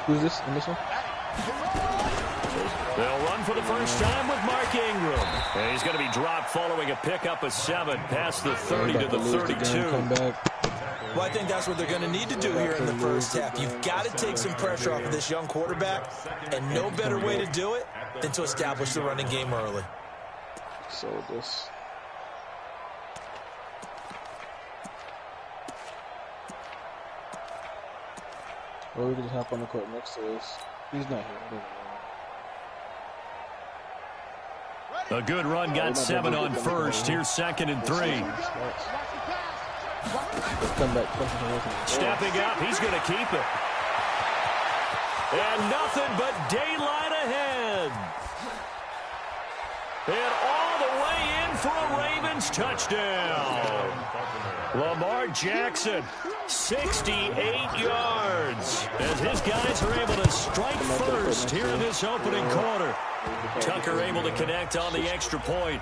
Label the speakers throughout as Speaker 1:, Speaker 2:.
Speaker 1: Who's this in this one?
Speaker 2: They'll run for the first time with Mark Ingram. And he's going to be dropped following a pickup of 7 past the 30 to the 32.
Speaker 3: Well, I think that's what they're going to need to do here in the first half. You've got to take some pressure off of this young quarterback, and no better way to do it than to establish the running game early.
Speaker 1: So this. Or we can just hop on the court next to us. He's not here.
Speaker 2: A good run, got 7 on first. Here's 2nd and 3. Stepping up, he's going to keep it. And nothing but daylight ahead. And all the way in for a Ravens touchdown. Lamar Jackson, 68 yards. As his guys are able to strike first here in this opening quarter. Tucker able to connect on the extra point.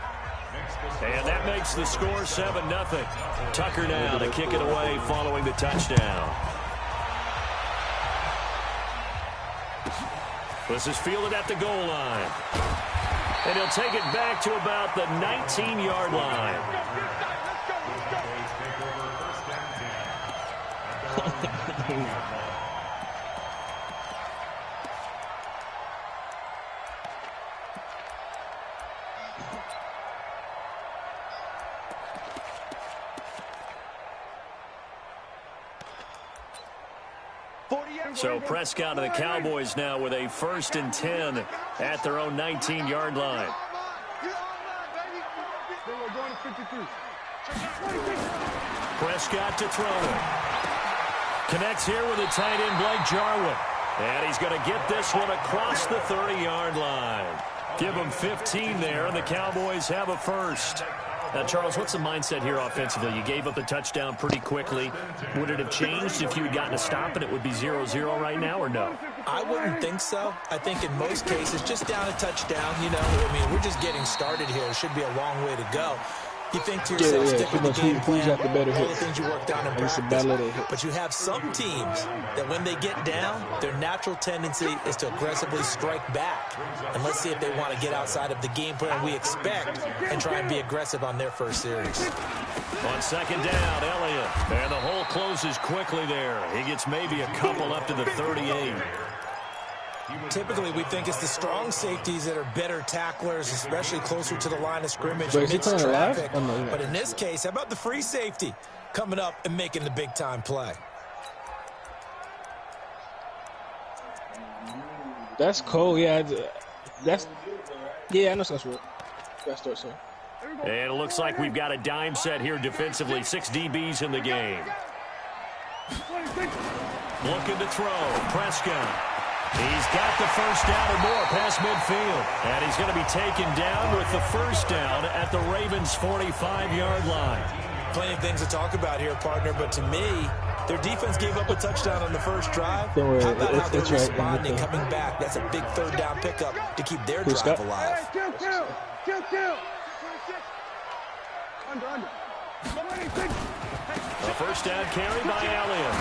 Speaker 2: And that makes the score 7-0. Tucker now to kick it away following the touchdown. This is fielded at the goal line. And he'll take it back to about the 19-yard line. So Prescott and the Cowboys now with a 1st and 10 at their own 19-yard line. Prescott to throw it. Connects here with a tight end, Blake Jarwin. And he's going to get this one across the 30-yard line. Give him 15 there, and the Cowboys have a first. Now, Charles, what's the mindset here offensively? You gave up the touchdown pretty quickly. Would it have changed if you had gotten a stop and it would be 0-0 right now, or no?
Speaker 3: I wouldn't think so. I think in most cases, just down a touchdown, you know, I mean, we're just getting started here. It should be a long way to go. You think to yourself, stick with the game plan, all the things you worked on in practice. But you have some teams that when they get down, their natural tendency is to aggressively strike back. And let's see if they want to get outside of the game plan we expect and try and be aggressive on their first series.
Speaker 2: On 2nd down, Elliott. And the hole closes quickly there. He gets maybe a couple up to the 38.
Speaker 3: Typically, we think it's the strong safeties that are better tacklers, especially closer to the line of scrimmage amidst traffic. But in this case, how about the free safety coming up and making the big-time play?
Speaker 1: That's cool. Yeah, I know that's right. That's right, sir.
Speaker 2: And it looks like we've got a dime set here defensively. 6 DBs in the game. Looking to throw. Prescott. He's got the first down or more past midfield. And he's going to be taken down with the first down at the Ravens' 45-yard line.
Speaker 3: Plenty of things to talk about here, partner, but to me, their defense gave up a touchdown on the first drive. How about how they're responding, coming back? That's a big 3rd down pickup to keep their drive alive.
Speaker 2: A first down carry by Elliott.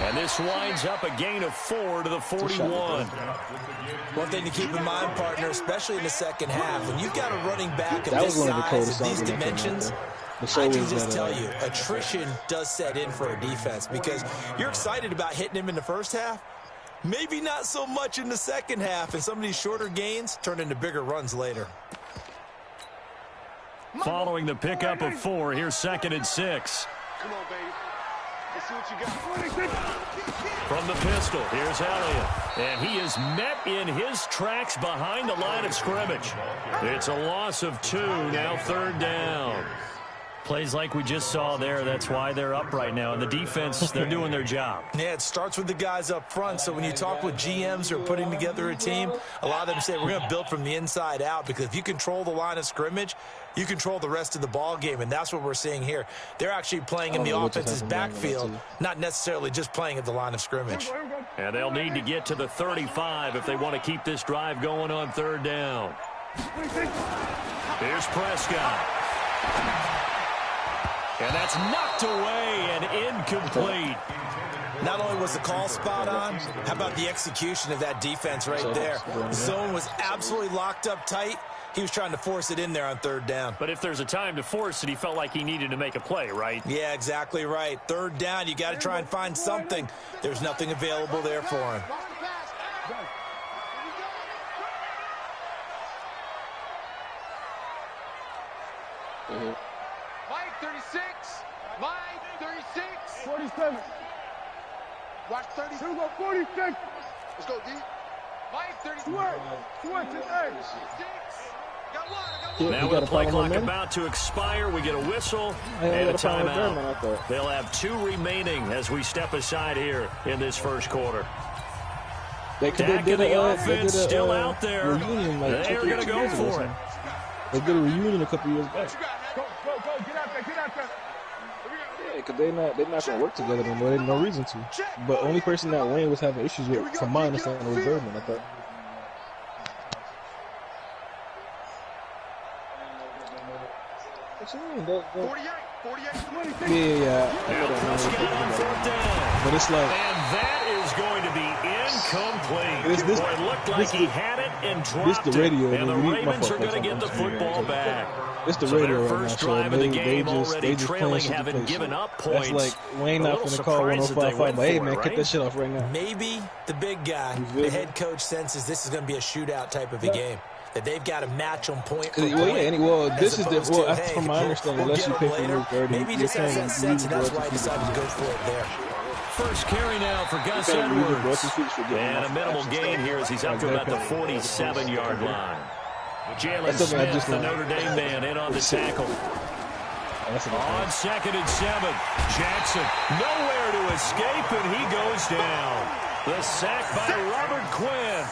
Speaker 2: And this winds up a gain of 4 to the 41.
Speaker 3: One thing to keep in mind, partner, especially in the second half, when you've got a running back of this size, of these dimensions, I can just tell you, attrition does set in for a defense because you're excited about hitting him in the first half. Maybe not so much in the second half, and some of these shorter gains turn into bigger runs later.
Speaker 2: Following the pickup of 4, here's 2nd and 6.
Speaker 4: Come on, baby. Let's see what you got.
Speaker 2: From the pistol, here's Elliott. And he is met in his tracks behind the line of scrimmage. It's a loss of 2, now 3rd down. Plays like we just saw there, that's why they're up right now. And the defense, they're doing their job.
Speaker 3: Yeah, it starts with the guys up front. So when you talk with GMs who are putting together a team, a lot of them say we're going to build from the inside out because if you control the line of scrimmage, you control the rest of the ball game, and that's what we're seeing here. They're actually playing in the offense's backfield, not necessarily just playing at the line of scrimmage.
Speaker 2: And they'll need to get to the 35 if they want to keep this drive going on 3rd down. Here's Prescott. And that's knocked away and incomplete.
Speaker 3: Not only was the call spot on, how about the execution of that defense right there? The zone was absolutely locked up tight. He was trying to force it in there on third down.
Speaker 2: But if there's a time to force it, he felt like he needed to make a play, right?
Speaker 3: Yeah, exactly right. Third down, you got to try and find something. There's nothing available there for him.
Speaker 4: Mike 36. Mike 36. 47. Watch 30. 46. Let's go, D. Mike 36.
Speaker 2: Now with the play clock about to expire, we get a whistle and a timeout. They'll have 2 remaining as we step aside here in this first quarter. Dak and the offense still out there. They're going to go for it.
Speaker 1: They did a reunion a couple years back.
Speaker 4: Go, get out there, get out there.
Speaker 1: Yeah, because they're not going to work together anymore. There's no reason to. But only person that Wayne was having issues with, from my understanding, was Birdman, I thought. What you mean?
Speaker 4: 48.
Speaker 1: Yeah. But it's like,
Speaker 2: and that is going to be incomplete. It looked like he had it and dropped
Speaker 1: the radio,
Speaker 2: it. And the Ravens are going to get the football back.
Speaker 1: It's the radio
Speaker 2: their first drive of the game already trailing, haven't given up points.
Speaker 1: That's like Wayne not going to call 105.5, but hey, man, get that shit off right now.
Speaker 3: Maybe the big guy, the head coach, senses this is going to be a shootout type of a game. That they've got to match on point for point.
Speaker 1: This is from my understanding, unless you pay for your 30,
Speaker 3: maybe just has that sense, and that's why he decided to go for it there.
Speaker 2: First carry now for Gus Edwards. And a minimal gain here as he's up to about the 47-yard line. Jalen Smith, the Notre Dame man, in on the tackle. On 2nd and 7, Jackson nowhere to escape, and he goes down. The sack by Robert Quinn.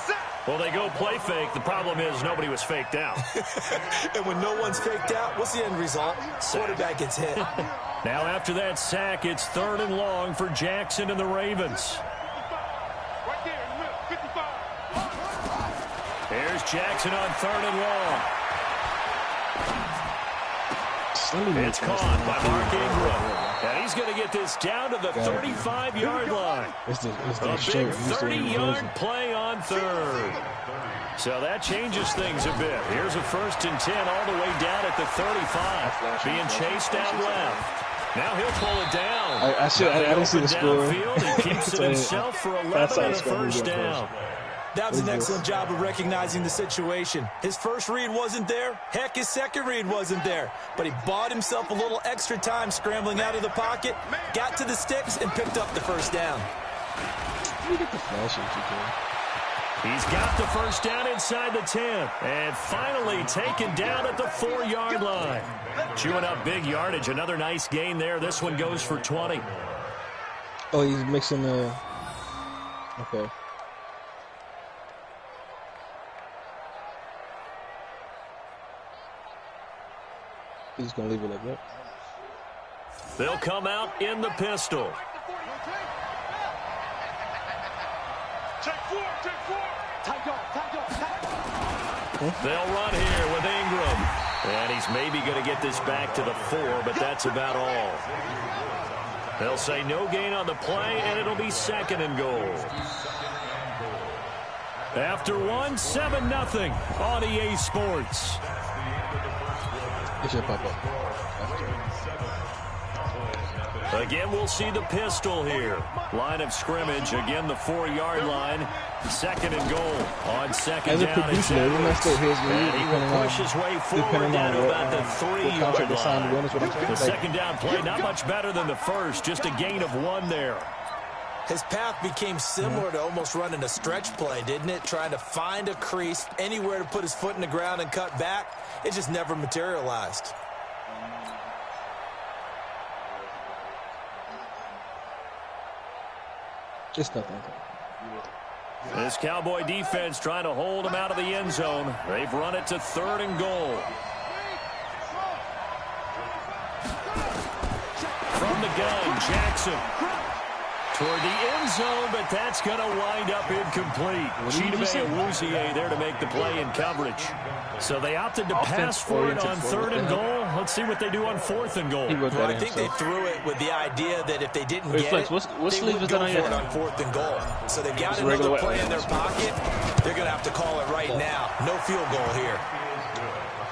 Speaker 2: Well, they go play fake. The problem is nobody was faked out.
Speaker 3: And when no one's faked out, what's the end result? Quarterback gets hit.
Speaker 2: Now after that sack, it's 3rd and long for Jackson and the Ravens.
Speaker 4: Right there in the middle, 55.
Speaker 2: Here's Jackson on 3rd and long. It's caught by Mark Ingram. And he's going to get this down to the 35-yard line. A big 30-yard play on 3rd. So that changes things a bit. Here's a 1st and 10 all the way down at the 35. Being chased out left. Now he'll pull it down.
Speaker 1: I didn't see the score.
Speaker 2: He keeps it himself for 11 and a 1st down.
Speaker 3: That was an excellent job of recognizing the situation. His first read wasn't there. Heck, his second read wasn't there. But he bought himself a little extra time scrambling out of the pocket, got to the sticks, and picked up the 1st down.
Speaker 2: He's got the 1st down inside the 10. And finally taken down at the 4-yard line. Chewing up big yardage. Another nice gain there. This one goes for 20.
Speaker 1: Oh, he's mixing the... Okay. He's just going to leave it like that.
Speaker 2: They'll come out in the pistol. They'll run here with Ingram. And he's maybe going to get this back to the 4, but that's about all. They'll say no gain on the play, and it'll be 2nd and goal. After 1, 7-0 on EA Sports.
Speaker 1: It should pop up.
Speaker 2: Again, we'll see the pistol here. Line of scrimmage. Again, the 4-yard line. 2nd and goal. On 2nd down and 7. And he will push his way forward down to about the 3-yard line. The 2nd down play, not much better than the first. Just a gain of 1 there.
Speaker 3: His path became similar to almost running a stretch play, didn't it? Trying to find a crease, anywhere to put his foot in the ground and cut back. It just never materialized.
Speaker 1: Just nothing.
Speaker 2: This Cowboy defense trying to hold him out of the end zone. They've run it to 3rd and goal. From the gun, Jackson. toward the end zone, but that's going to wind up incomplete. Chidobe Awuzie there to make the play in coverage. So they opted to pass for it on 3rd and goal. Let's see what they do on 4th and goal.
Speaker 3: Well, I think they threw it with the idea that if they didn't get it, they would go for it on 4th and goal. So they've got another play in their pocket. They're going to have to call it right now. No field goal here.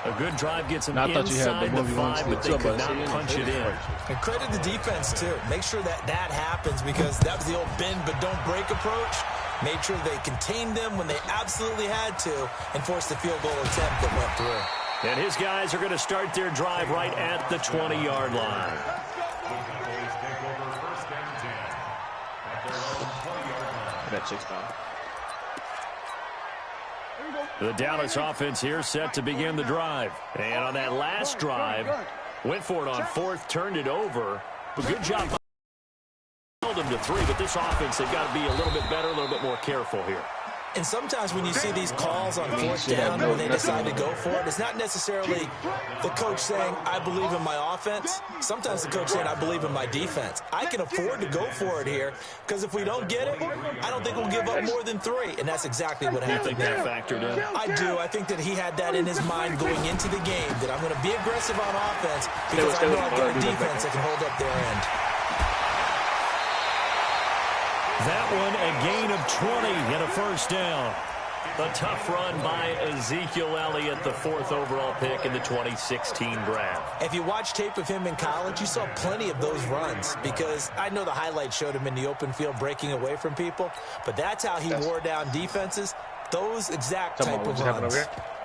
Speaker 2: A good drive gets them inside the 5, but they could not punch it in.
Speaker 3: And credit the defense, too. Make sure that happens, because that was the old bend but don't break approach. Made sure they contained them when they absolutely had to and forced the field goal attempt that went through.
Speaker 2: And his guys are going to start their drive right at the 20-yard line.
Speaker 1: That 6 down.
Speaker 2: The Dallas offense here set to begin the drive. And on that last drive, went for it on 4th, turned it over. But good job. Held them to 3, but this offense, they've got to be a little bit better, a little bit more careful here.
Speaker 3: And sometimes when you see these calls on 4th down when they decide to go for it, it's not necessarily the coach saying, I believe in my offense. Sometimes the coach saying, I believe in my defense. I can afford to go for it here, because if we don't get it, I don't think we'll give up more than 3. And that's exactly what happened there.
Speaker 2: You think that factored in?
Speaker 3: I do. I think that he had that in his mind going into the game, that I'm going to be aggressive on offense because I know I've got a defense that can hold up their end.
Speaker 2: That one, a gain of 20 and a 1st down. A tough run by Ezekiel Elliott, the 4th overall pick in the 2016 draft.
Speaker 3: If you watch tape of him in college, you saw plenty of those runs, because I know the highlights showed him in the open field breaking away from people, but that's how he wore down defenses, those exact type of runs.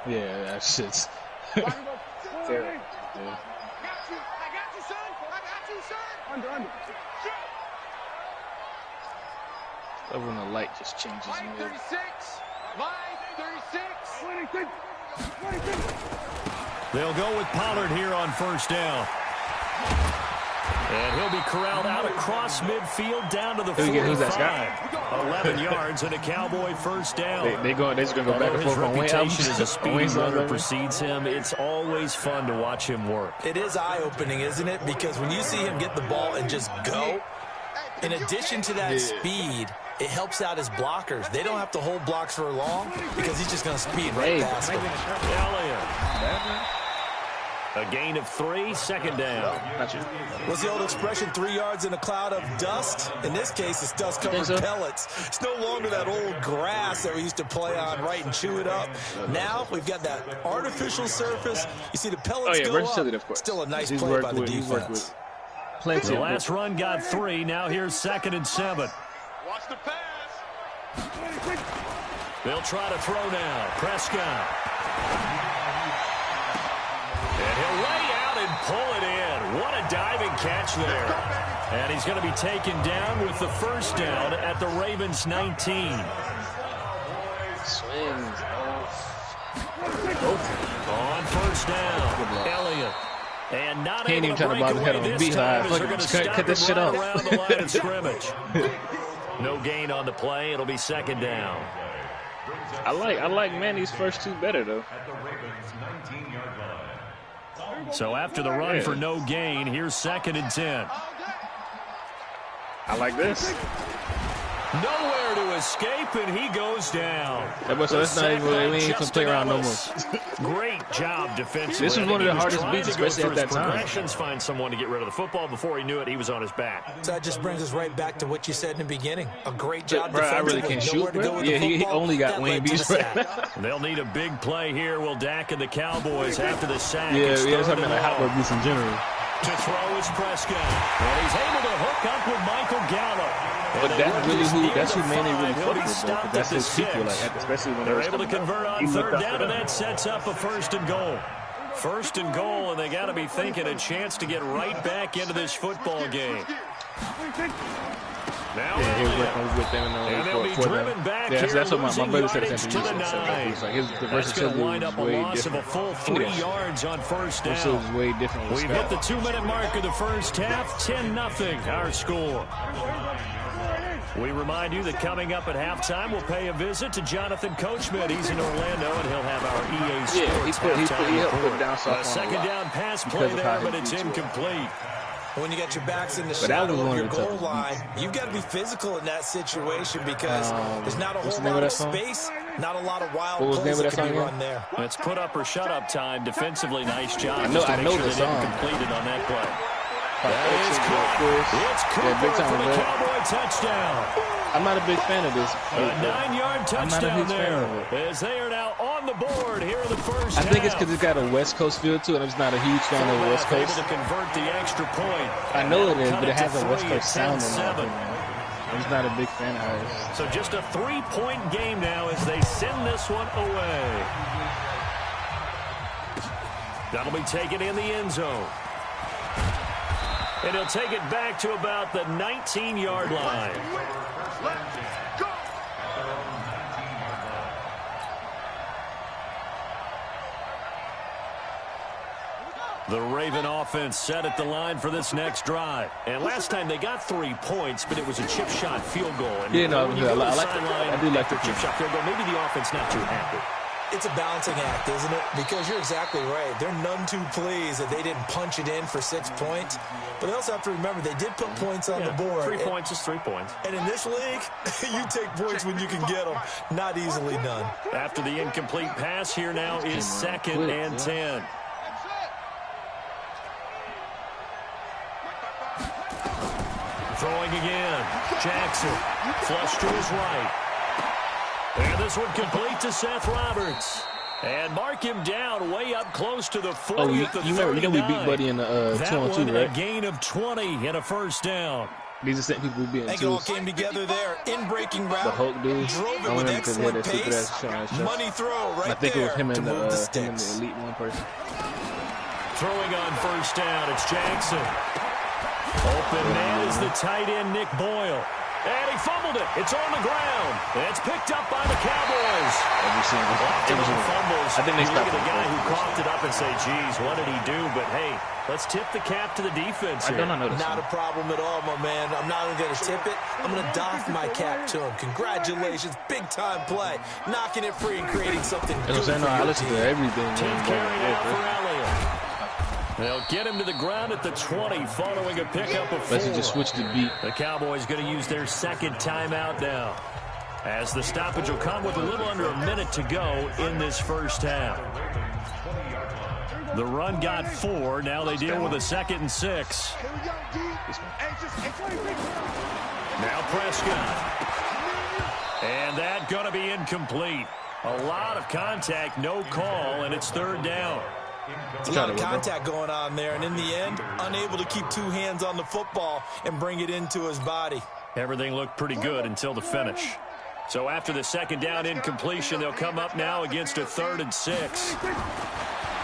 Speaker 1: Yeah, that shit's...
Speaker 4: I got you, son. I got you, son. Under.
Speaker 1: Love when the light just changes.
Speaker 4: Line 36. Line 36. 26.
Speaker 2: They'll go with Pollard here on 1st down. And he'll be corralled out across midfield down to the 45. 11 yards and a Cowboy 1st down.
Speaker 1: They're just going to go back and forth on Wayne.
Speaker 2: His reputation as a speedy runner precedes him. It's always fun to watch him work.
Speaker 3: It is eye-opening, isn't it? Because when you see him get the ball and just go, in addition to that speed, it helps out his blockers. They don't have to hold blocks for long because he's just going to speed right past them.
Speaker 2: Elliott. A gain of 3, 2nd down.
Speaker 3: What's the old expression, 3 yards in a cloud of dust? In this case, it's dust-covered pellets. It's no longer that old grass that we used to play on, right, and chew it up. Now we've got that artificial surface. You see the pellets go up. Still a nice play by the defense.
Speaker 2: The last run got 3. Now here's 2nd and 7.
Speaker 4: Watch the pass.
Speaker 2: They'll try to throw now. Prescott. And he'll lay out and pull it in. What a diving catch there. And he's going to be taken down with the 1st down at the Ravens 19.
Speaker 1: Swings.
Speaker 2: On 1st down, Elliott. And not
Speaker 1: Can't
Speaker 2: able
Speaker 1: even
Speaker 2: to
Speaker 1: try to
Speaker 2: break
Speaker 1: bother head
Speaker 2: away
Speaker 1: on
Speaker 2: this time as they're going to stop
Speaker 1: cut this shit
Speaker 2: right
Speaker 1: off.
Speaker 2: around the line of scrimmage. No gain on the play. It'll be 2nd down.
Speaker 1: I like Manny's first 2 better, though.
Speaker 2: So after the run for no gain, here's 2nd and 10.
Speaker 1: I like this.
Speaker 2: Nowhere to escape, and he goes down.
Speaker 1: So that's not even, we ain't gonna play around no more.
Speaker 2: Great job defensively.
Speaker 1: This was one of the hardest beats, especially at that time.
Speaker 2: Progressions, find someone to get rid of the football. Before he knew it, he was on his back.
Speaker 3: So that just brings us right back to what you said in the beginning. A great job
Speaker 1: bro, I really can't shoot, bro. Yeah, he only got Wayne beats right now.
Speaker 2: They'll need a big play here. Will Dak and the Cowboys after the sack.
Speaker 1: Yeah, that's something like hot work beats in general.
Speaker 2: To throw is Prescott. And he's able to hook up with Michael Gallup.
Speaker 1: But that's who Manny really fucks with, bro. That's his people, like, especially when
Speaker 2: they're able to convert on 3rd down, and that sets up a 1st and goal. 1st and goal, and they got to be thinking a chance to get right back into this football game. Now
Speaker 1: he was with them
Speaker 2: and they'll be driven back here,
Speaker 1: that's what my brother said.
Speaker 2: To the 9. That's going to wind up a loss of a full 3 yards on 1st down.
Speaker 1: Way different.
Speaker 2: We've hit the 2-minute mark of the 1st half. 10-0 our score. We remind you that coming up at halftime, we'll pay a visit to Jonathan Coachman. He's in Orlando, and he'll have our EA Sports
Speaker 1: he helped put down
Speaker 2: a 2nd down pass play there, but it's incomplete.
Speaker 3: When you got your backs in the shadow of your goal line, you've got to be physical in that situation because there's not a whole lot of space, not a lot of wild pulls that can be run there.
Speaker 2: It's put up or shut up time. Defensively, nice job.
Speaker 1: I know the song.
Speaker 2: Completed on that play. That is Cooper. It's Cooper for the Cowboy touchdown.
Speaker 1: I'm not a big fan of this.
Speaker 2: A 9-yard touchdown there as they are now on the board here in the first half.
Speaker 1: I think it's because it's got a West Coast feel to it. I'm just not a huge fan of the West Coast.
Speaker 2: Able to convert the extra point.
Speaker 1: I know it is, but it has a West Coast sound in it. I'm just not a big fan of it.
Speaker 2: So just a 3-point game now as they send this one away. That'll be taken in the end zone. And he'll take it back to about the 19-yard line. The Raven offense set at the line for this next drive. And last time they got 3 points, but it was a chip shot field goal. And
Speaker 1: yeah, no,
Speaker 2: when you go to the
Speaker 1: sideline, I do like the
Speaker 2: chip shot field goal. Maybe the offense not too happy.
Speaker 3: It's a balancing act, isn't it? Because you're exactly right. They're none too pleased that they didn't punch it in for 6 points. But they also have to remember they did put points on the board.
Speaker 2: 3 points is 3 points.
Speaker 3: And in this league, you take points when you can get them. Not easily done.
Speaker 2: After the incomplete pass, here now is 2nd and 10. Throwing again. Jackson. Flush to his right. And this one complete to Seth Roberts. And mark him down way up close to the 40th.
Speaker 1: Oh, you know we beat Buddy in the 2-on-2, right?
Speaker 2: A gain of 20 and a first down.
Speaker 1: These are the same people we beat in 2s.
Speaker 3: I think it all came together there. In-breaking route.
Speaker 1: The Hulk dude.
Speaker 3: Drove it with excellent pace. Money throw right there.
Speaker 1: I think it was him and the
Speaker 3: Elite
Speaker 1: One person.
Speaker 2: Throwing on first down, it's Jackson. Open man is the tight end, Nick Boyle. And he fumbled it. It's on the ground. And it's picked up by the Cowboys. Fumbles.
Speaker 1: I think they
Speaker 2: look at the guy who coughed it up and say, geez, what did he do? But, hey, let's tip the cap to the defense here.
Speaker 3: Not a problem at all, my man. I'm not even going to tip it. I'm going to doff my cap to him. Congratulations. Big-time play. Knocking it free and creating something good for your
Speaker 1: I listen to everything.
Speaker 2: 10 carry out for Elliott. They'll get him to the ground at the 20 following a pickup of 4.
Speaker 1: Let's just switch the beat.
Speaker 2: The Cowboys going to use their second timeout now, as the stoppage will come with a little under a minute to go in this first half. The run got 4. Now they deal with a 2nd and 6. Now Prescott. And that going to be incomplete. A lot of contact, no call, and it's 3rd down.
Speaker 3: A lot of contact going on there, and in the end, unable to keep 2 hands on the football and bring it into his body.
Speaker 2: Everything looked pretty good until the finish. So after the 2nd down incompletion, they'll come up now against a 3rd and 6.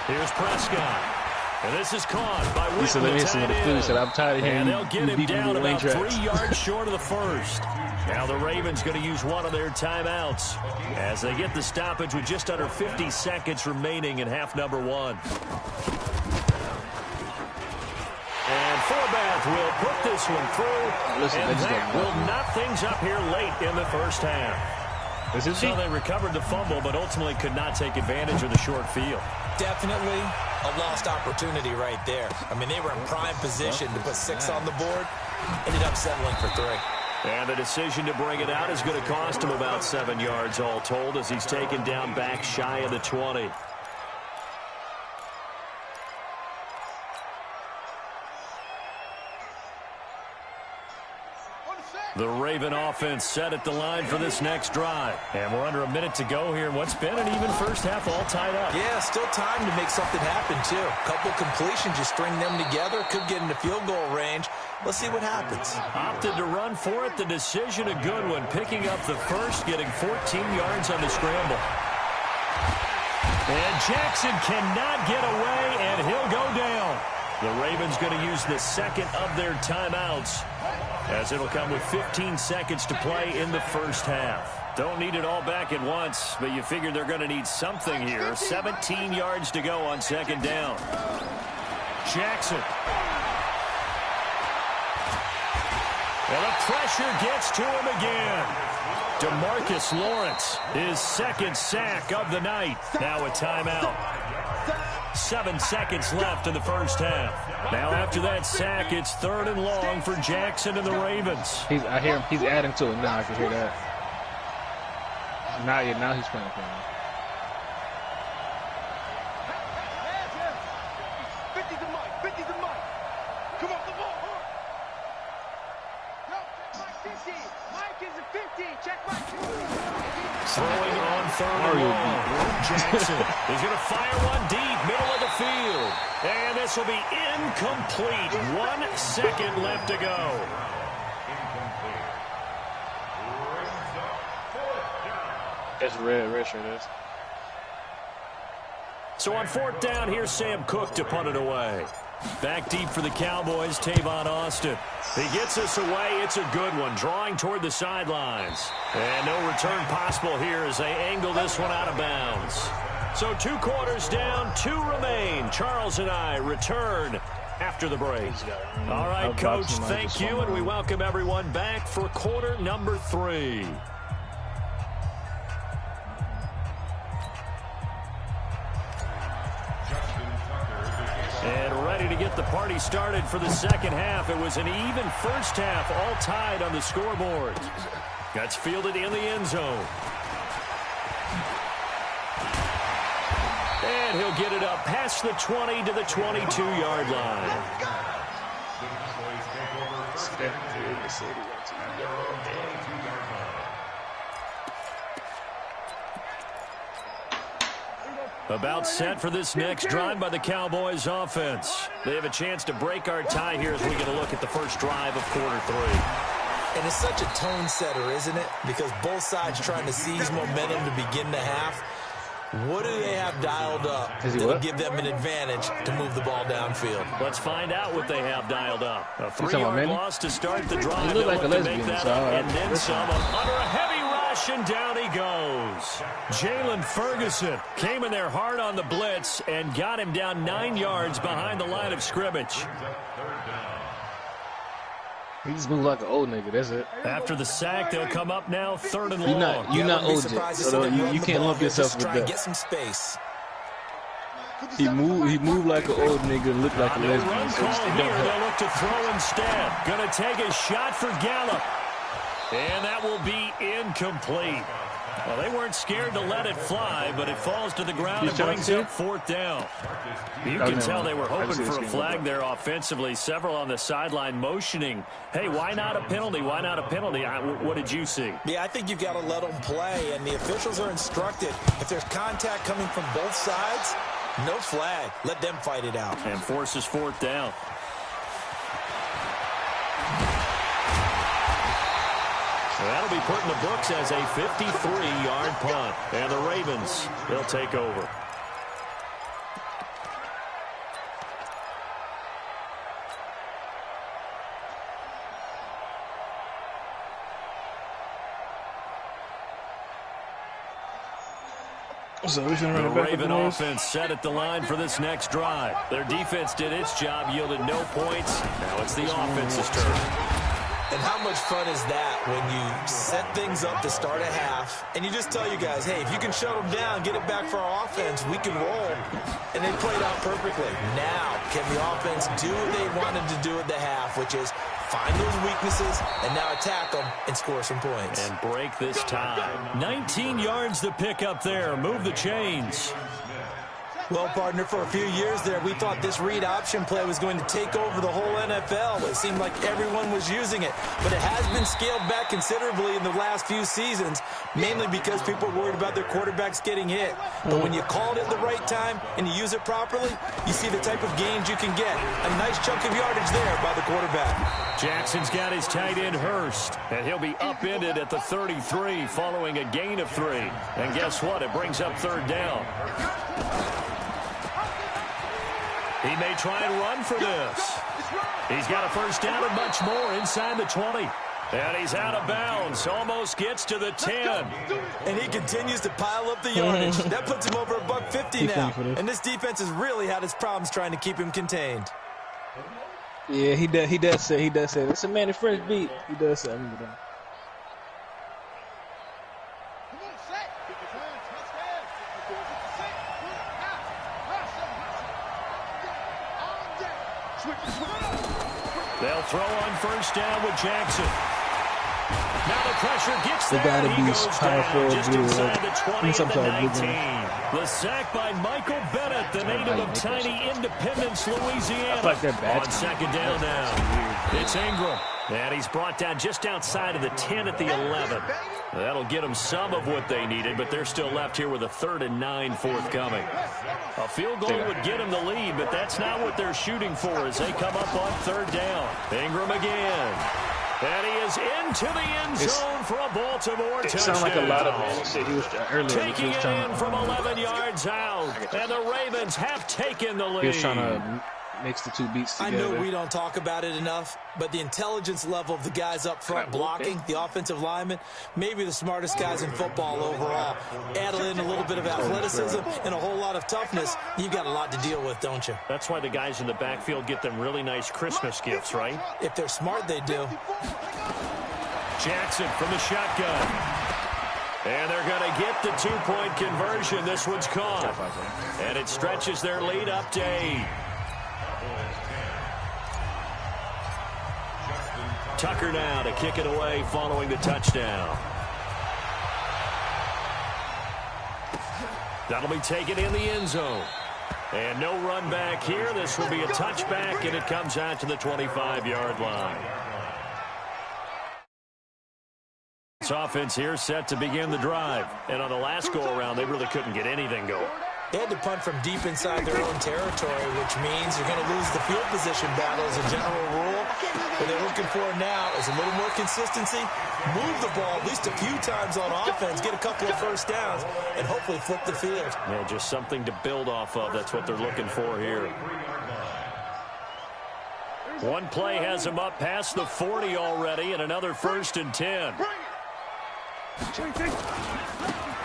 Speaker 2: Here's Prescott. And this is caught by Whitman.
Speaker 1: He said, I'm tired of hearing
Speaker 2: and they'll get him down about 3 yards short of the first. Now the Ravens going to use one of their timeouts as they get the stoppage with just under 50 seconds remaining in half number 1. And Forbath will put this one through, and that will knock things up here late in the first half. So they recovered the fumble, but ultimately could not take advantage of the short field.
Speaker 3: Definitely a lost opportunity right there. I mean, they were in prime position to put 6 on the board, ended up settling for 3.
Speaker 2: And the decision to bring it out is going to cost him about 7 yards all told as he's taken down back shy of the 20. The Raven offense set at the line for this next drive. And we're under a minute to go here in what's been an even first half, all tied up.
Speaker 3: Yeah, still time to make something happen, too. Couple completions, you string them together, could get into field goal range. Let's see what happens.
Speaker 2: Opted to run for it. The decision a good one. Picking up the first, getting 14 yards on the scramble. And Jackson cannot get away, and he'll go down. The Ravens going to use the 2nd of their timeouts, as it'll come with 15 seconds to play in the first half. Don't need it all back at once, but you figure they're going to need something here. 17 yards to go on 2nd down. Jackson. And the pressure gets to him again. DeMarcus Lawrence, his 2nd sack of the night. Now a timeout. 7 seconds left in the first half. Now after that sack, it's 3rd and long for Jackson and the Ravens.
Speaker 1: I hear him. He's adding to it now. I can hear that. Now he's playing for him.
Speaker 4: 50 to Mike. 50 to Mike. Come on, the ball. No, check Mike 50. Mike is a 50. Check Mike 50.
Speaker 2: Throwing on 3rd and long. Jackson is going to fire one deep, middle of the field. And this will be incomplete. 1 second left to go.
Speaker 1: That's red shirt is.
Speaker 2: So on 4th down, here's Sam Cook to punt it away. Back deep for the Cowboys, Tavon Austin. He gets us away. It's a good one, drawing toward the sidelines. And no return possible here as they angle this one out of bounds. So 2 quarters down, 2 remain. Charles and I return after the break. All right, Coach, thank you, and we welcome everyone back for quarter number 3. And ready to get the party started for the second half. It was an even first half, all tied on the scoreboard. That's fielded in the end zone. And he'll get it up past the 20 to the 22-yard line. About set for this next drive by the Cowboys offense. They have a chance to break our tie here as we get a look at the first drive of quarter 3.
Speaker 3: And it's such a tone setter, isn't it? Because both sides trying to seize momentum to begin the half. What do they have dialed up that'll give them an advantage to move the ball downfield?
Speaker 2: Let's find out what they have dialed up. A 3-yard loss to start the drive.
Speaker 1: He look like a lesbian,
Speaker 2: and then some. Under a heavy rush, and down he goes. Jalen Ferguson came in there hard on the blitz and got him down 9 yards behind the line of scrimmage.
Speaker 1: He just moved like an old nigga, that's it.
Speaker 2: After the sack, they'll come up now 3rd and long.
Speaker 1: You're not old yet, so you can't lump yourself with that.
Speaker 3: Get some space.
Speaker 1: He moved like an old nigga and looked like a lesbian.
Speaker 2: Run call here, they'll look to throw instead. Gonna take a shot for Gallup. And that will be incomplete. Well, they weren't scared to let it fly, but it falls to the ground and brings up 4th down. You can tell they were hoping for a flag there offensively. Several on the sideline motioning, hey, why not a penalty? Why not a penalty? What did you see?
Speaker 3: Yeah, I think you've got to let them play, and the officials are instructed. If there's contact coming from both sides, no flag. Let them fight it out.
Speaker 2: And forces 4th down. So that'll be put in the books as a 53-yard punt. And the Ravens, they'll take over.
Speaker 1: So the
Speaker 2: Raven offense set at the line for this next drive. Their defense did its job, yielded no points. Now it's the offense's turn.
Speaker 3: And how much fun is that when you set things up to start a half and you just tell you guys, hey, if you can shut them down, get it back for our offense, we can roll. And they played out perfectly. Now, can the offense do what they wanted to do at the half, which is find those weaknesses and now attack them and score some points.
Speaker 2: And break this tie. 19 yards to pick up there. Move the chains.
Speaker 3: Well, partner, for a few years there, we thought this read option play was going to take over the whole NFL. It seemed like everyone was using it. But it has been scaled back considerably in the last few seasons, mainly because people are worried about their quarterbacks getting hit. But when you call it at the right time and you use it properly, you see the type of gains you can get. A nice chunk of yardage there by the quarterback.
Speaker 2: Jackson's got his tight end Hurst, and he'll be upended at the 33 following a gain of 3. And guess what? It brings up 3rd down. He may try and run for this. He's got a first down and much more inside the 20. And he's out of bounds. Almost gets to the 10.
Speaker 3: And he continues to pile up the yardage. That puts him over $150 now. And this defense has really had its problems trying to keep him contained.
Speaker 1: Yeah, he does say. It's a Manny Fresh beat. He does say.
Speaker 2: They'll throw on first down with Jackson. Now the pressure gets there.
Speaker 1: They gotta be powerful,
Speaker 2: just inside the 20
Speaker 1: and the
Speaker 2: 19. The sack by Michael Bennett, the native of tiny Independence, Louisiana.
Speaker 1: Like they're bad.
Speaker 2: On second down now. It's Ingram. And he's brought down just outside of the 10 at the 11. That'll get them some of what they needed, but they're still left here with a 3rd and 9 forthcoming. A field goal would get them the lead, but that's not what they're shooting for as they come up on 3rd down. Ingram again. And he is into the end zone for a Baltimore touchdown. It sounded like a lot of men said he was earlier. Taking it in from 11 yards out. And the Ravens have taken the lead.
Speaker 1: He was trying to mix the two beats together.
Speaker 3: I know we don't talk about it enough, but the intelligence level of the guys up front blocking, the offensive linemen, maybe the smartest guys in football overall. Add in a little bit of athleticism and a whole lot of toughness, you've got a lot to deal with, don't you?
Speaker 2: That's why the guys in the backfield get them really nice Christmas gifts, right?
Speaker 3: If they're smart, they do.
Speaker 2: Jackson from the shotgun. And they're going to get the 2-point conversion. This one's caught. And it stretches their lead up to 8. Tucker now to kick it away following the touchdown. That'll be taken in the end zone. And no run back here. This will be a touchback, and it comes out to the 25-yard line. This offense here set to begin the drive. And on the last go-around, they really couldn't get anything going.
Speaker 3: They had to punt from deep inside their own territory, which means you're going to lose the field position battle as a general rule. What they're looking for now is a little more consistency, move the ball at least a few times on offense, get a couple of first downs, and hopefully flip the field.
Speaker 2: Yeah, just something to build off of. That's what they're looking for here. One play has them up past the 40 already, and another 1st and 10.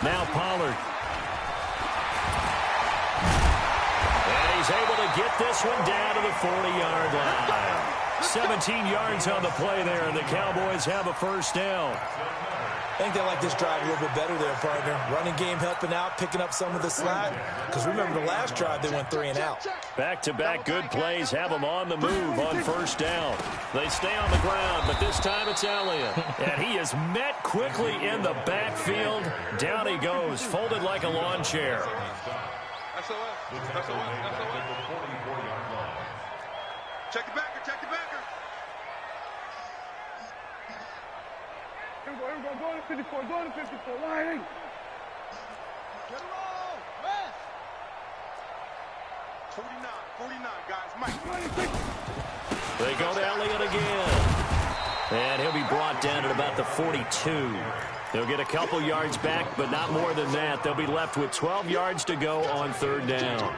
Speaker 2: Now Pollard. He's able to get this one down to the 40-yard line. 17 yards on the play there, and the Cowboys have a first down.
Speaker 3: I think they like this drive a little bit better there, partner. Running game helping out, picking up some of the slack. Because remember the last drive, they went 3 and out.
Speaker 2: Back-to-back good plays have them on the move on first down. They stay on the ground, but this time it's Elliott. And he is met quickly in the backfield. Down he goes, folded like a lawn chair.
Speaker 4: Check the backer, check the backer. Here we go, go to 54, go to 54, lining. Get it all, rest. 49, guys, Mike.
Speaker 2: They go to Elliott again. And he'll be brought down at about the 42. They'll get a couple yards back, but not more than that. They'll be left with 12 yards to go on 3rd down.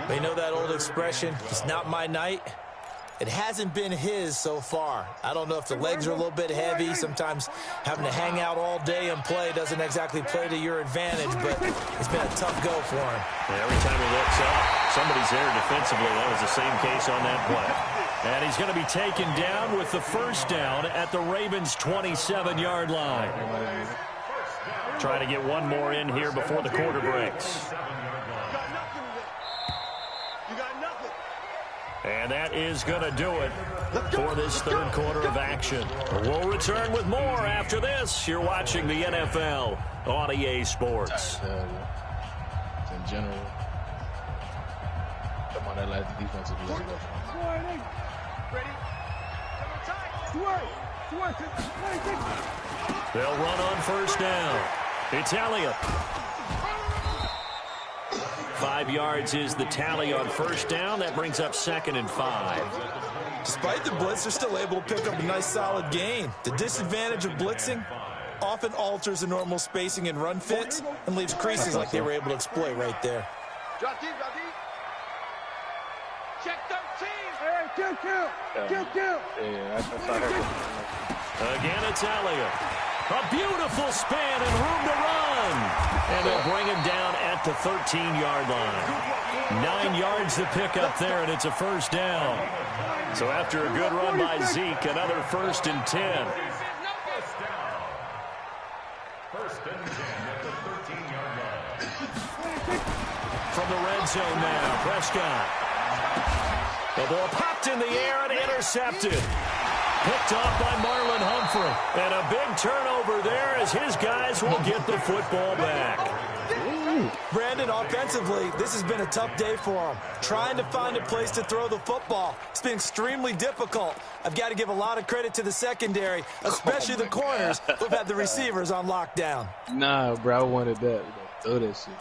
Speaker 3: They know that old expression, it's not my night. It hasn't been his so far. I don't know if the legs are a little bit heavy. Sometimes having to hang out all day and play doesn't exactly play to your advantage, but it's been a tough go for him.
Speaker 2: Yeah, every time he looks up, somebody's there defensively. That was the same case on that play. And he's going to be taken down with the first down at the Ravens' 27-yard line. Trying to get one more in here before the quarter breaks. And that is going to do it for this 3rd quarter of action. We'll return with more after this. You're watching the NFL on EA Sports.
Speaker 1: In general, come on, that last defensive line.
Speaker 2: They'll run on first down. It's Elliott. 5 yards is the tally on first down. That brings up 2nd and 5.
Speaker 3: Despite the blitz, they're still able to pick up a nice solid gain. The disadvantage of blitzing often alters the normal spacing and run fits and leaves creases like they were able to exploit right there.
Speaker 4: Drop deep, drop deep. Check 13. Hey, kill.
Speaker 1: Yeah, I saw her.
Speaker 2: Again, it's Elliott. A beautiful span and room to run. And they'll bring him down at the 13-yard line. 9 yards to pick up there, and it's a first down. So after a good run by Zeke, another 1st and 10. From the red zone now, Prescott. The ball popped in the air and intercepted. Picked off by Marlon Humphrey. And a big turnover there as his guys will get the football back.
Speaker 3: Brandon, offensively, this has been a tough day for him. Trying to find a place to throw the football. It's been extremely difficult. I've got to give a lot of credit to the secondary, especially the corners who've had the receivers on lockdown.
Speaker 1: Nah, bro, I wanted that. Throw that shit.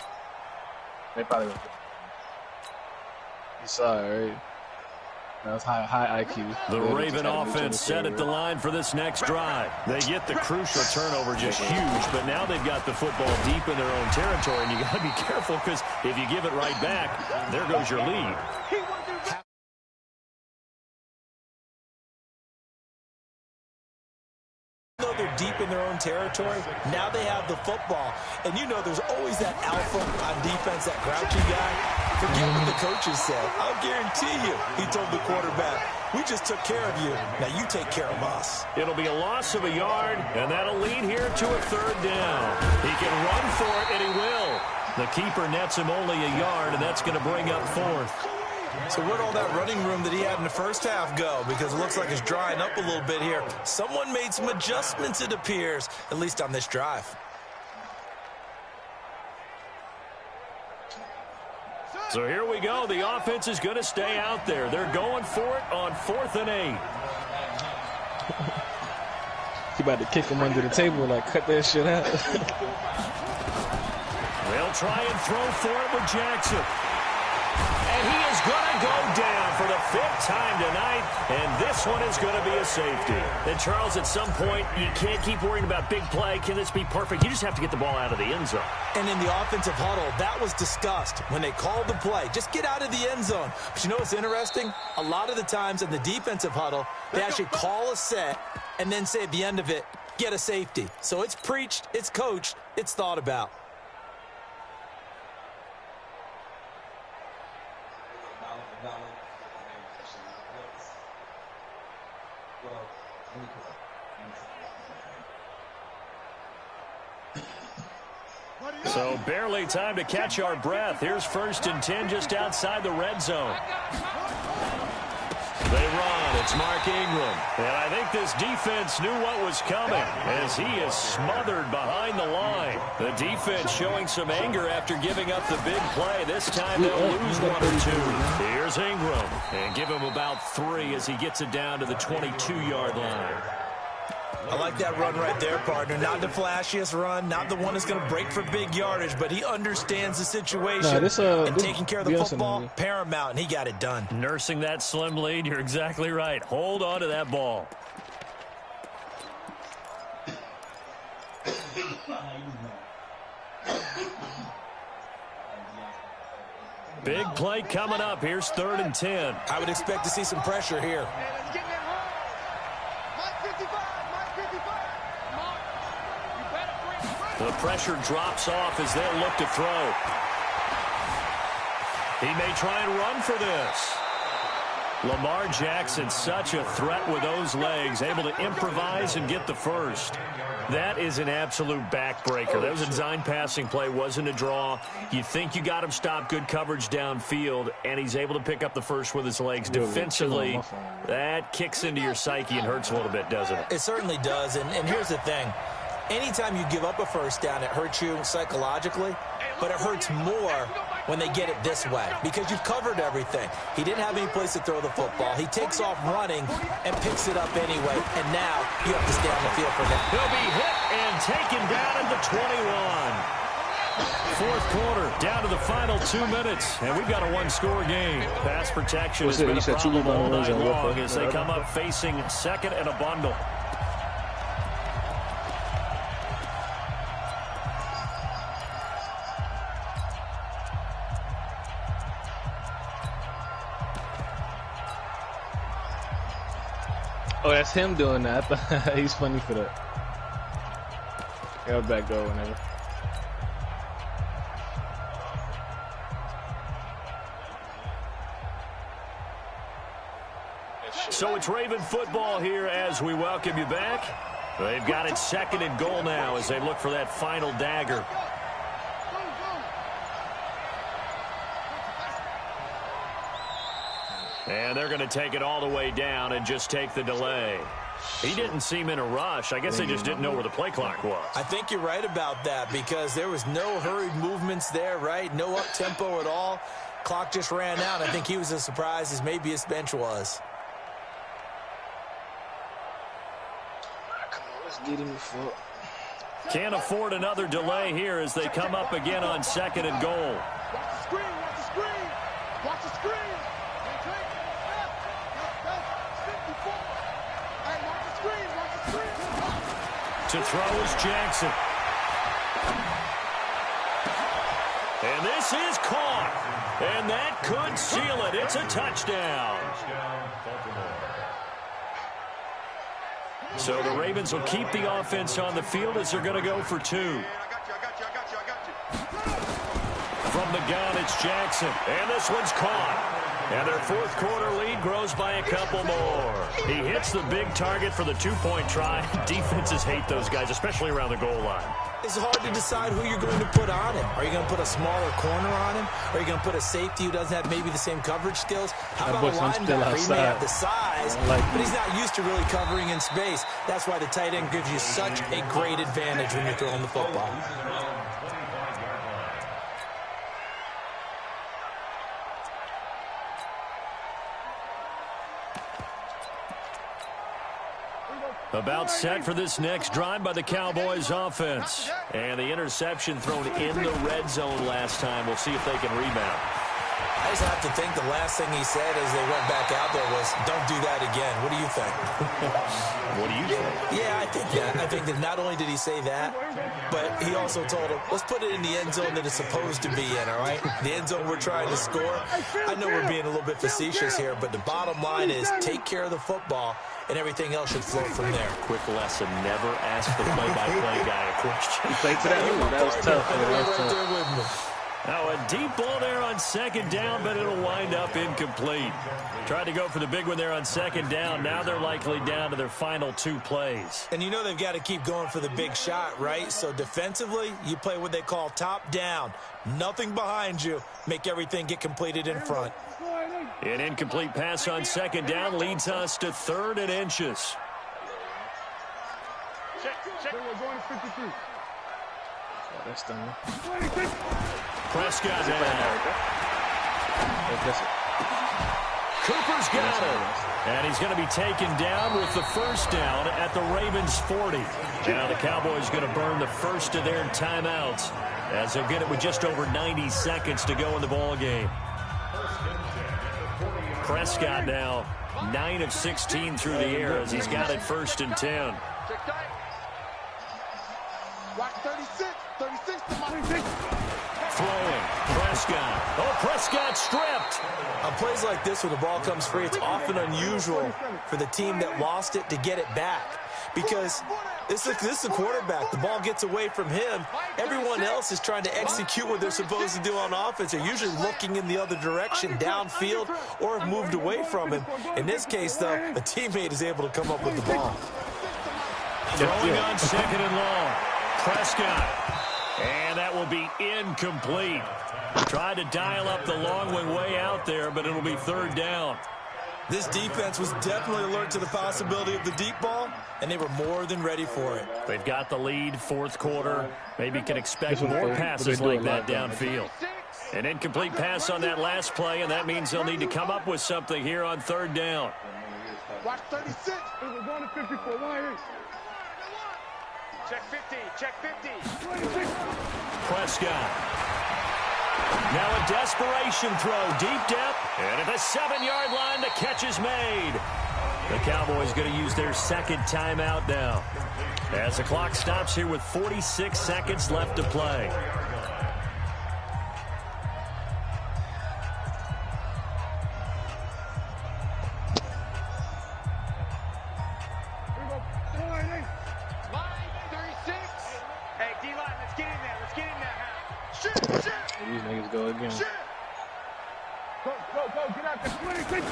Speaker 1: They probably won't. You saw it, right? That was high IQ.
Speaker 2: The Raven offense set at the line for this next drive. They get the crucial turnover just huge, but now they've got the football deep in their own territory, and you got to be careful because if you give it right back, there goes your lead.
Speaker 3: Though they're deep in their own territory, now they have the football. And you know there's always that alpha on defense, that grouchy guy. Forget what the coaches said. I'll guarantee you, he told the quarterback, we just took care of you. Now you take care of us.
Speaker 2: It'll be a loss of a yard, and that'll lead here to a third down. He can run for it, and he will. The keeper nets him only a yard, and that's going to bring up fourth.
Speaker 3: So where'd all that running room that he had in the first half go? Because it looks like it's drying up a little bit here. Someone made some adjustments, it appears, at least on this drive.
Speaker 2: So here we go. The offense is going to stay out there. They're going for it on 4th and 8.
Speaker 1: He about to kick him under the table, like, cut that shit out.
Speaker 2: They'll try and throw for it with Jackson. And he is going to go down for the 5th time tonight, and this one is going to be a safety. And, Charles, at some point, you can't keep worrying about big play. Can this be perfect? You just have to get the ball out of the end zone.
Speaker 3: And in the offensive huddle, that was discussed when they called the play. Just get out of the end zone. But you know what's interesting? A lot of the times in the defensive huddle, they actually call a set and then say at the end of it, get a safety. So it's preached, it's coached, it's thought about.
Speaker 2: So barely time to catch our breath. Here's 1st and 10 just outside the red zone. They run. It's Mark Ingram. And I think this defense knew what was coming as he is smothered behind the line. The defense showing some anger after giving up the big play. This time they'll lose 1 or 2. Here's Ingram. And give him about 3 as he gets it down to the 22-yard line.
Speaker 3: I like that run right there, partner. Not the flashiest run, not the one that's going to break for big yardage, but he understands the situation. And taking care of the football, paramount, and he got it done.
Speaker 2: Nursing that slim lead, you're exactly right. Hold on to that ball. Big play coming up. Here's 3rd and 10.
Speaker 3: I would expect to see some pressure here.
Speaker 2: The pressure drops off as they'll look to throw. He may try and run for this. Lamar Jackson, such a threat with those legs, able to improvise and get the first. That is an absolute backbreaker. That was a design passing play, wasn't a draw. You think you got him stopped, good coverage downfield, and he's able to pick up the first with his legs. Defensively, that kicks into your psyche and hurts a little bit, doesn't it?
Speaker 3: It certainly does, and here's the thing. Anytime you give up a first down, it hurts you psychologically, but it hurts more when they get it this way because you've covered everything. He didn't have any place to throw the football. He takes off running and picks it up anyway, and now you have to stay on the field for him.
Speaker 2: He'll be hit and taken down at the 21. 4th quarter, down to the final 2 minutes, and we've got a 1-score game. Pass protection has been a problem all night long as they come up facing 2nd and a bundle.
Speaker 1: Oh, that's him doing that. I thought he's funny for that. Go back go whenever.
Speaker 2: So it's Raven football here as we welcome you back. They've got it 2nd and goal now as they look for that final dagger. And they're going to take it all the way down and just take the delay. He didn't seem in a rush. I guess they just didn't know where the play clock was.
Speaker 3: I think you're right about that because there was no hurried movements there, right? No up-tempo at all. Clock just ran out. I think he was as surprised as maybe his bench was.
Speaker 1: Come on, let's get him before.
Speaker 2: Can't afford another delay here as they come up again on 2nd and goal.
Speaker 4: Watch the screen, watch the screen. Watch the screen.
Speaker 2: To throw is Jackson. And this is caught. And that could seal it. It's a touchdown. So the Ravens will keep the offense on the field as they're going to go for 2. From the gun, it's Jackson. And this one's caught. And their 4th quarter lead grows by a couple more. He hits the big target for the 2-point try. Defenses hate those guys, especially around the goal line.
Speaker 3: It's hard to decide who you're going to put on him. Are you going to put a smaller corner on him? Are you going to put a safety who doesn't have maybe the same coverage skills? How about a linebacker? He may have the size, but he's not used to really covering in space. That's why the tight end gives you such a great advantage when you're throwing the football.
Speaker 2: About set for this next drive by the Cowboys offense. And the interception thrown in the red zone last time. We'll see if they can rebound.
Speaker 3: I just have to think the last thing he said as they went back out there was, don't do that again. What do you think?
Speaker 2: What do you think?
Speaker 3: Yeah, I think that. I think that not only did he say that, but he also told him, let's put it in the end zone that it's supposed to be in, all right? The end zone we're trying to score. I know we're being a little bit facetious here, but the bottom line is take care of the football, and everything else should flow from there.
Speaker 2: Quick lesson, never ask the play-by-play guy a question.
Speaker 1: He played to that. That was tough. That was tough.
Speaker 3: There with me.
Speaker 2: Now a deep ball there on 2nd down, but it'll wind up incomplete. Tried to go for the big one there on 2nd down. Now they're likely down to their final 2 plays.
Speaker 3: And you know they've got to keep going for the big shot, right? So defensively, you play what they call top down. Nothing behind you. Make everything get completed in front.
Speaker 2: An incomplete pass on 2nd down leads us to 3rd and inches.
Speaker 1: That's done.
Speaker 2: Prescott down. Cooper's got it. And he's going to be taken down with the 1st down at the Ravens 40. Now the Cowboys going to burn the first of their timeouts as they'll get it with just over 90 seconds to go in the ball game. Prescott now 9 of 16 through the air as he's got it 1st and 10.
Speaker 4: Watch 36 to my 36.
Speaker 2: Throwing. Prescott. Oh, Prescott stripped.
Speaker 3: On plays like this where the ball comes free, it's often unusual for the team that lost it to get it back. Because this is the quarterback. The ball gets away from him. Everyone else is trying to execute what they're supposed to do on offense. They're usually looking in the other direction, downfield, or have moved away from him. In this case, though, a teammate is able to come up with the ball.
Speaker 2: Throwing on 2nd and long. Prescott. And that will be incomplete. Tried to dial up the long one way out there, but it'll be 3rd down.
Speaker 3: This defense was definitely alert to the possibility of the deep ball, and they were more than ready for it.
Speaker 2: They've got the lead, 4th quarter. Maybe can expect more passes like that downfield. An incomplete pass on that last play, and that means they'll need to come up with something here on 3rd down.
Speaker 4: Watch 36. We're going to 54. Check 50. Check 50.
Speaker 2: Prescott. Now a desperation throw, deep depth, and at the 7-yard line, the catch is made. The Cowboys going to use their 2nd timeout now, as the clock stops here with 46 seconds left to play.
Speaker 1: These niggas go again.
Speaker 4: Go, get out there.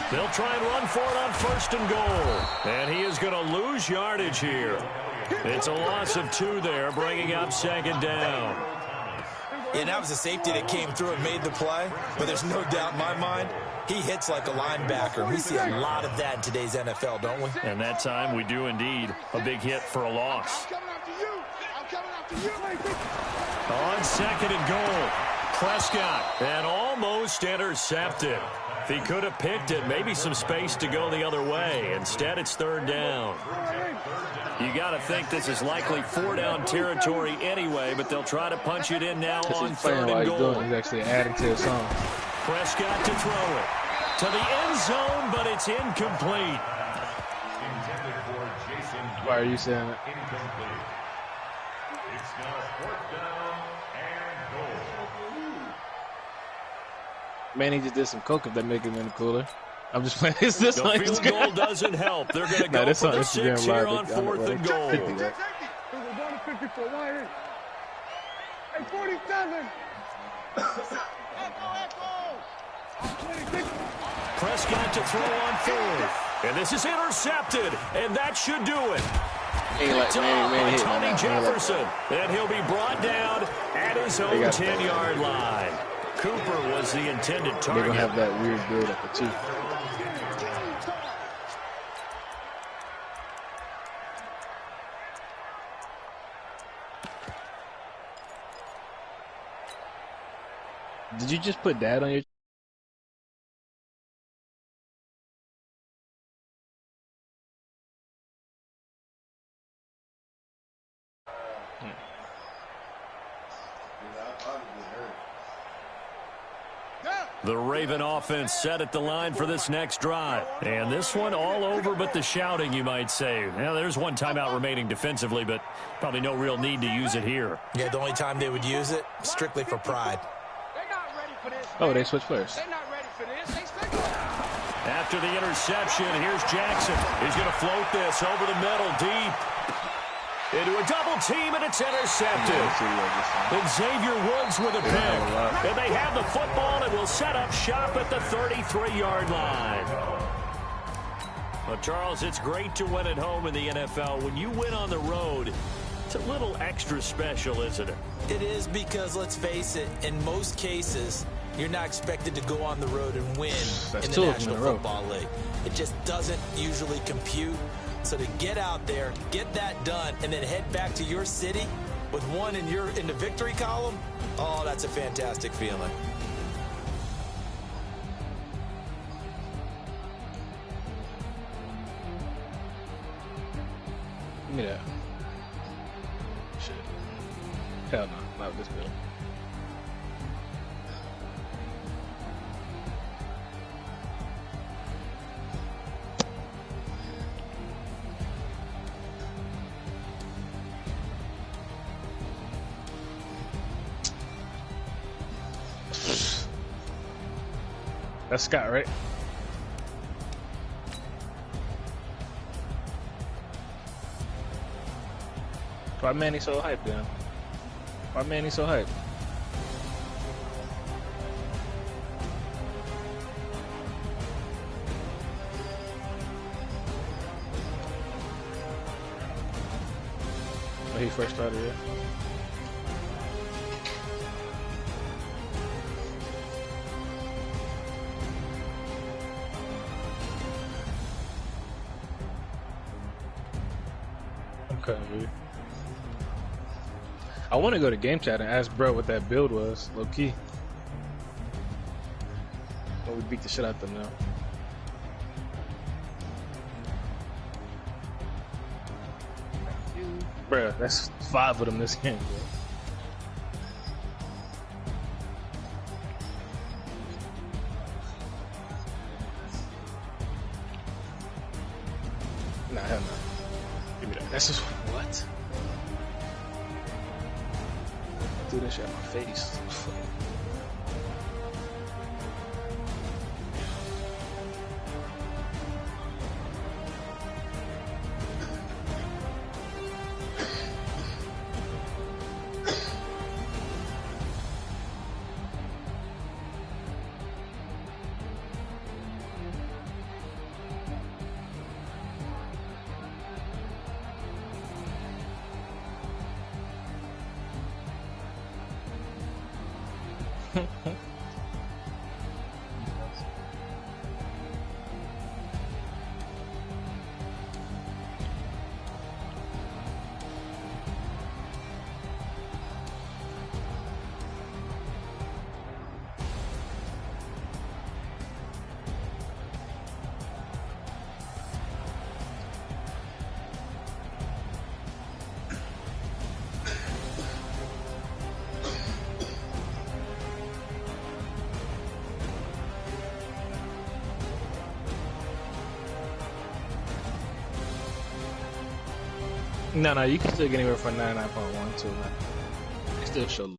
Speaker 2: They'll try and run for it on 1st and goal. And he is going to lose yardage here. It's a loss of 2 there, bringing up 2nd down.
Speaker 3: Yeah, that was a safety that came through and made the play. But there's no doubt in my mind, He hits like a linebacker. We see a lot of that in today's NFL, don't we?
Speaker 2: And that time we do indeed. A big hit for a loss. On 2nd and goal, Prescott, and almost intercepted. If he could have picked it, maybe some space to go the other way. Instead, it's 3rd down. You got to think this is likely 4-down territory anyway, but they'll try to punch it in now on 3rd and goal.
Speaker 1: He's actually adding to his song.
Speaker 2: Prescott to throw it to the end zone, but it's incomplete.
Speaker 1: Why are you saying it? Man, he just did some coke if that make him any cooler. I'm just playing. Is this
Speaker 2: the field goal doesn't help. They're going to go for the 6 here on 4th and goal.
Speaker 4: 47.
Speaker 2: Prescott to throw on 4th. And this is intercepted, and that should do it. Tony Jefferson. And he'll be brought down at his own 10-yard line. Cooper was the intended target.
Speaker 1: They're going to have that weird build at the 2. Did you just put that on your...
Speaker 2: The Raven offense set at the line for this next drive. And this one all over but the shouting, you might say. Now, there's one timeout remaining defensively, but probably no real need to use it here.
Speaker 3: Yeah, the only time they would use it, strictly for pride.
Speaker 1: Oh, they switched players.
Speaker 2: After the interception, here's Jackson. He's going to float this over the middle deep. Into a double team, and it's intercepted. And Xavier Woods with a pick. And they have the football and will set up shop at the 33-yard line. Well, Charles, it's great to win at home in the NFL. When you win on the road, it's a little extra special, isn't it?
Speaker 3: It is because, let's face it, in most cases, you're not expected to go on the road and win in the National Football League. It just doesn't usually compute. So to get out there, get that done, and then head back to your city with one in the victory column, oh, that's a fantastic feeling.
Speaker 1: Give me that. Shit. Hell no, not this build. That's Scott, right? Why Manny so hyped, then? Why Manny so hyped? Oh, he first started, yeah. I want to go to Game Chat and ask bro what that build was, low key. But we beat the shit out of them now. Bruh, that's 5 of them this game, bro. Nah, hell no. Give me that. That's just what? Do that shit at my face. No, you can still get anywhere from 99.1 to 9. They still show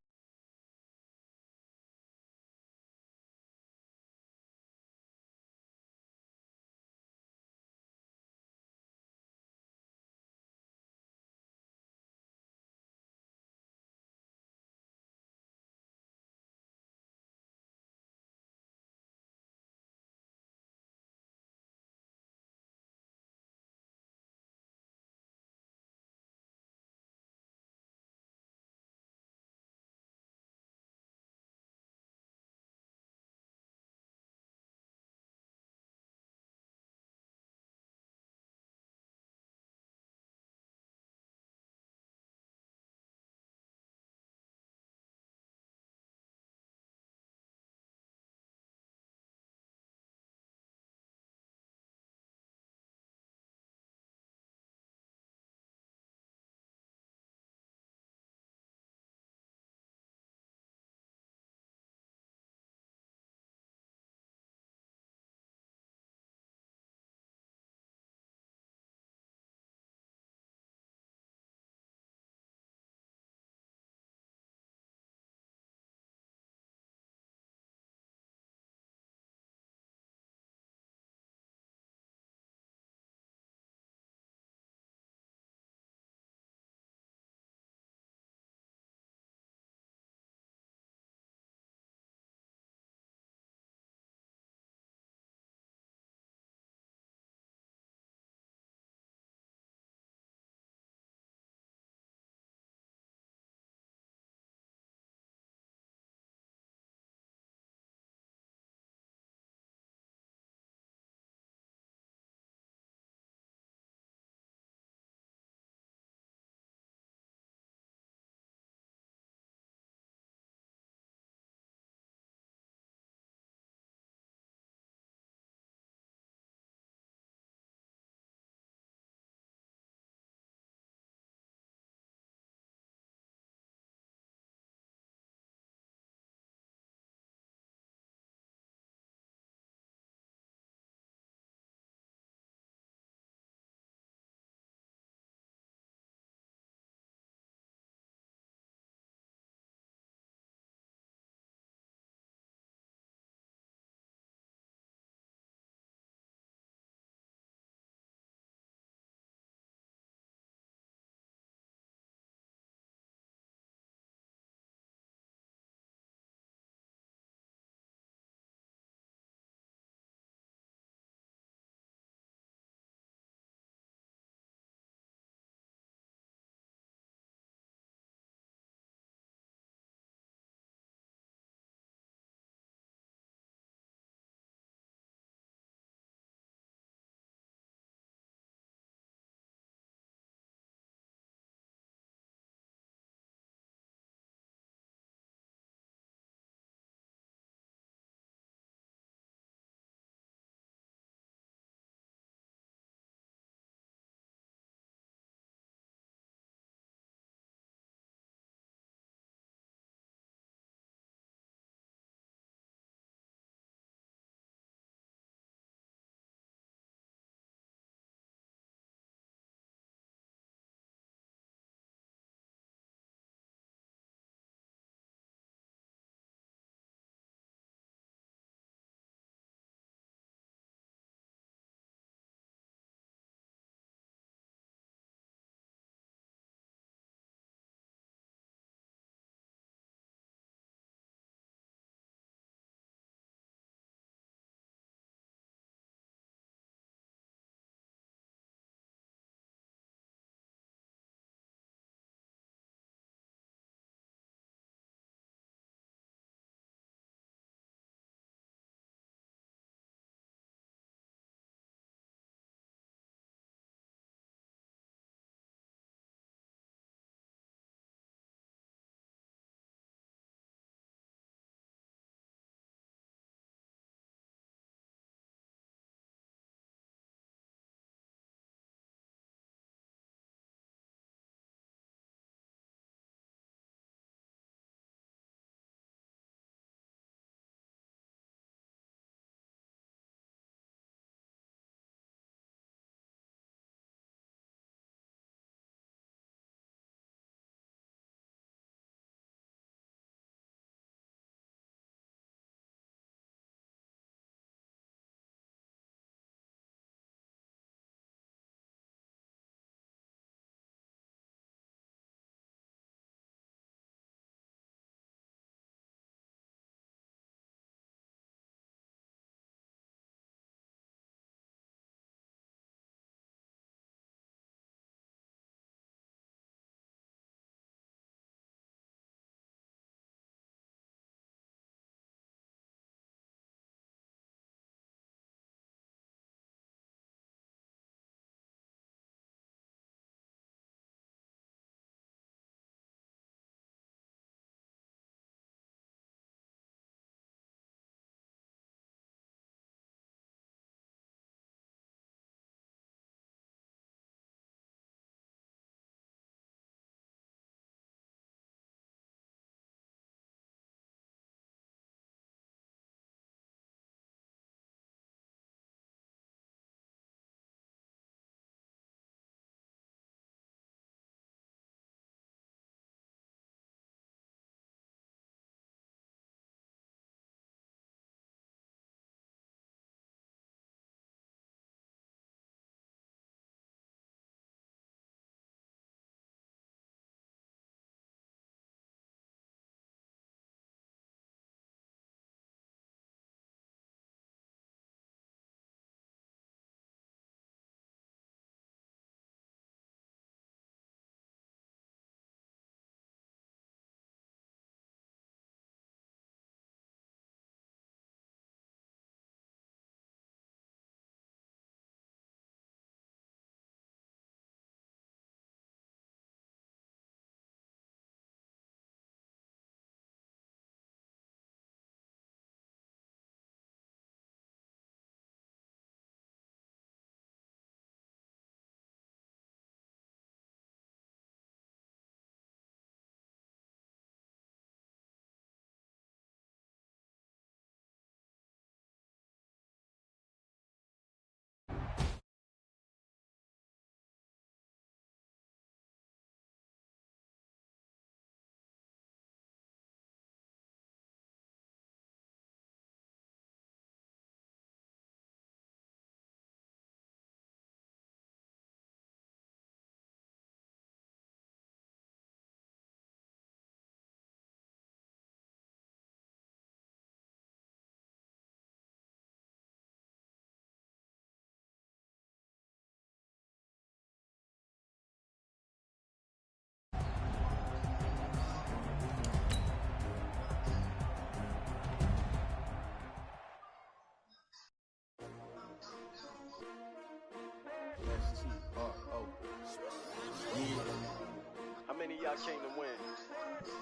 Speaker 5: many of y'all came to win?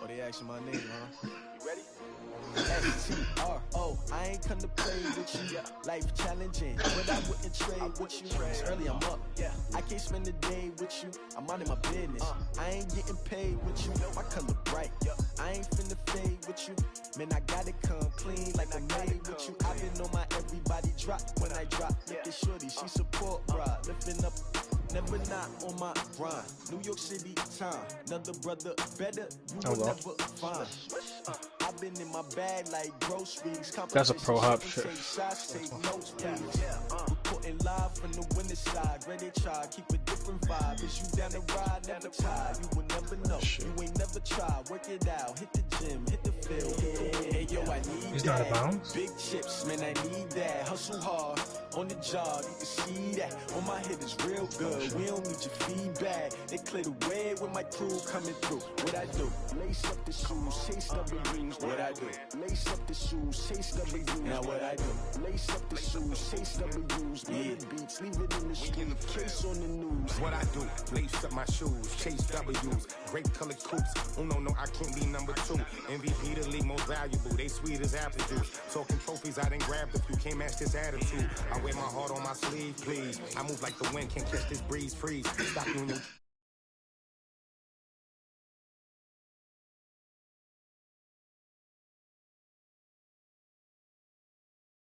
Speaker 6: Oh, they asking my name, huh?
Speaker 5: You ready?
Speaker 6: S-T-R-O, I ain't come to play with you. Life challenging, but I wouldn't trade with you. It's early, I'm up. I can't spend the day with you. I'm out of my business. I ain't getting paid with you. My color bright. I ain't finna fade with you. Man, I gotta come clean like I made with you. I've been on my everybody drop when I drop. Look at shorty, she support, bruh. Lifting up. Never not on my grind. New York City time. Another brother better. You will never find. I've been in my bag like groceries.
Speaker 1: That's a pro hop shit.
Speaker 6: Reporting live from the winter side. Ready to try, keep a different vibe. Is you down the ride, never tired. You will never know. You ain't never tried. Work it out. Hit the gym, hit the field. Hey yo, I need
Speaker 7: He's not a bounce.
Speaker 6: big chips, man. I need that. Hustle hard on the job. You can see that. On my head is real good. We don't need your feedback. They clear the way with my crew coming through. What I do? Lace up the shoes, chase W's. What I do? Lace up the shoes, chase W's. Now what I do? Lace up the shoes, chase W's. Mid beats, leave it in the street, case on the news.
Speaker 8: What I do? Lace up my shoes, chase W's. Grape colored coops. Oh no, I can't be number 2. MVP the league most valuable. They sweet as apple juice. Talking trophies, I done grabbed a few. Can't match this attitude. I wear my heart on my sleeve, please. I move like the wind, can't catch this breeze. Freeze. Stop you in your